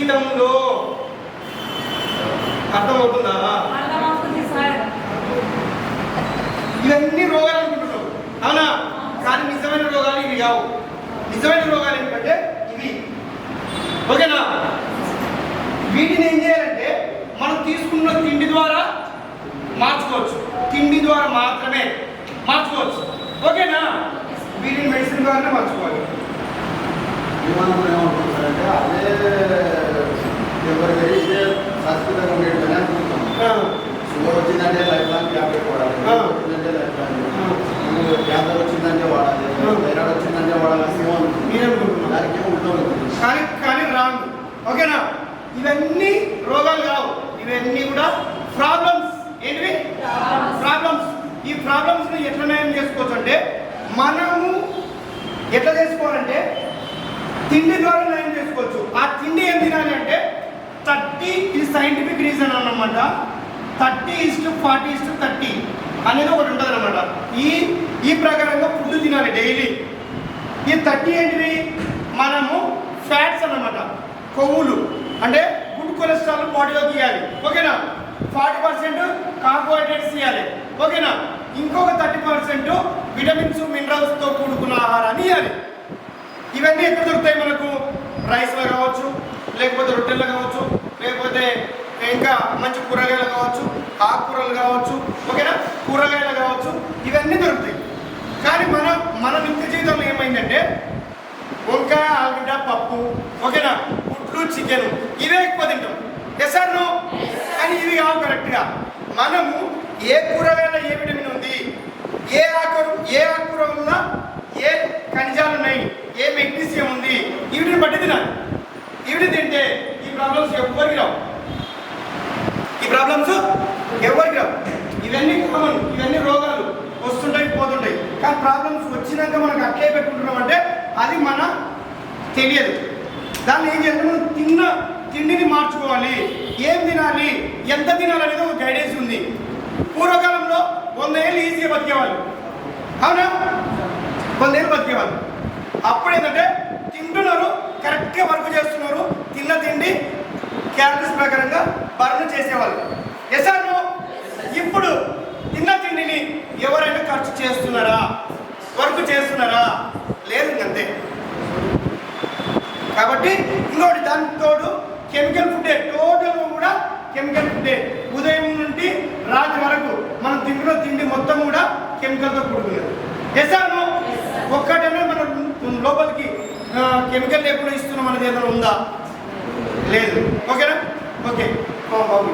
జీవితంలో. అర్థమవుతుందా? ఇవన్నీ రోగాలు అనుకుంటున్నావు, అవునా? కానీ నిజమైన రోగాలు ఇవి కావు. నిజమైన రోగాలు ఏంటంటే ఇవి, ఓకేనా? వీటిని ఏం చేయాలంటే మనం తీసుకున్న తిండి ద్వారా మార్చుకోవచ్చు. తిండి ద్వారా మాత్రమే మార్చుకోవచ్చు, ఓకేనా? వీటిని మెడిసిన్ ద్వారానే మార్చుకోవాలి. ఏమనుకుంటారంటే అదే ఎవరికి శాశ్వతంగా ఉండేది అనుకుంటాం. షుగర్ వచ్చిందంటే లైఫ్ లాంగ్ ట్యాబ్లెట్ వాడాలి, వచ్చిందంటే లైఫ్ లాంగ్, క్యాన్సర్ వచ్చిందంటే వాడాలి, థైరాయిడ్ వచ్చిందంటే వాడాలి, దానికి ఉంటుంది. కానీ రాంగ్, ఓకేనా? ఇవన్నీ రోగాలు కావు, ఇవన్నీ కూడా ప్రాబ్లమ్స్. ఏంటివి? ప్రాబ్లమ్స్. ఈ ప్రాబ్లమ్స్ని ఎట్లా నయం చేసుకోవచ్చు అంటే మనము ఎట్లా చేసుకోవాలంటే తిండి ద్వారా నయం చేసుకోవచ్చు. ఆ తిండి ఏం తినాలి అంటే 30, ఇది సైంటిఫిక్ రీజన్ అన్నమాట. 30:40:30 అనేది ఒకటి ఉంటుంది అనమాట. ఈ ప్రకారంగా ఫుడ్ తినాలి డైలీ. ఈ 30 ఏంటివి? మనము ఫ్యాట్స్ అన్నమాట, కొవ్వులు, అంటే గుడ్ కొలెస్ట్రాల్ బాడీలోకి ఇవ్వాలి, ఓకేనా? 40% కార్బోహైడ్రేట్స్ ఇవ్వాలి, ఓకేనా? ఇంకొక 30% విటమిన్స్ మినరల్స్తో కూడుకున్న ఆహారాన్ని ఇవ్వాలి. ఇవన్నీ ఎక్కడ దొరుకుతాయి మనకు? రైస్లో కావచ్చు, లేకపోతే రొట్టెల్లో కావచ్చు, లేకపోతే ఇంకా మంచి కూరగాయలు కావచ్చు, ఆకుకూరలు కావచ్చు, ఓకేనా? కూరగాయలు కావచ్చు, ఇవన్నీ దొరుకుతాయి. కానీ మన నిత్య జీవితంలో ఏమైందంటే వంకాయ, ఆలుగడ్డ, పప్పు, ఓకేనా? గుడ్లు, చికెన్, ఇవే ఎక్కువ తింటాం. Yes or no? కానీ ఇవి కావు కరెక్ట్గా. మనము ఏ కూరగాయలో ఏ విటమిన్ ఉంది, ఏ ఆకుకూర వల్ల ఏ ఖనిజాలు ఉన్నాయి, ఏ మెగ్నీషియం ఉంది, వీటిని బట్టి తినాలి. ఇవి తింటే ఈ ప్రాబ్లమ్స్ ఎవరికి రావు. ఇవన్నీ కామన్, ఇవన్నీ రోగాలు వస్తుంటాయి, పోతుంటాయి. కానీ ప్రాబ్లమ్స్ వచ్చినాక మనకు అట్లే పెట్టుకుంటున్నాం అంటే అది మన తెలియదు. దాన్ని ఏం చేయాలి? మనం తిన్న తిండిని మార్చుకోవాలి. ఏం తినాలి, ఎంత తినాలి అనేది ఒక గైడెన్స్ ఉంది. పూర్వకాలంలో 100 ఏళ్ళు ఈజీగా బతికేవాళ్ళు, అవునా? 100 ఏళ్ళు బతికేవాళ్ళు. అప్పుడు ఏంటంటే తింటున్నారు, కరెక్ట్గా వర్క్ చేస్తున్నారు, తిన్న తిండి క్యాలరీస్ ప్రకారంగా బర్న్ చేసేవాళ్ళు. Yes or no? ఇప్పుడు తిన్న తిండిని ఎవరైనా ఖర్చు చేస్తున్నారా? వర్క్ చేస్తున్నారా? లేదు, అంతే. కాబట్టి ఇంకోటి దానితో కెమికల్ ఫుడ్డే, టోటల్ కూడా కెమికల్ ఫుడ్డే. ఉదయం నుండి రాత్రి వరకు మనం తింటున్న తిండి మొత్తం కూడా కెమికల్తో కూడుకున్నది. Yes or no? ఒక్కటైనా మనం లోపలికి కెమికల్ లేకుండా ఇస్తున్నాం అనేది ఏదైనా ఉందా? లేదు, ఓకేనా? ఓకే బాబు.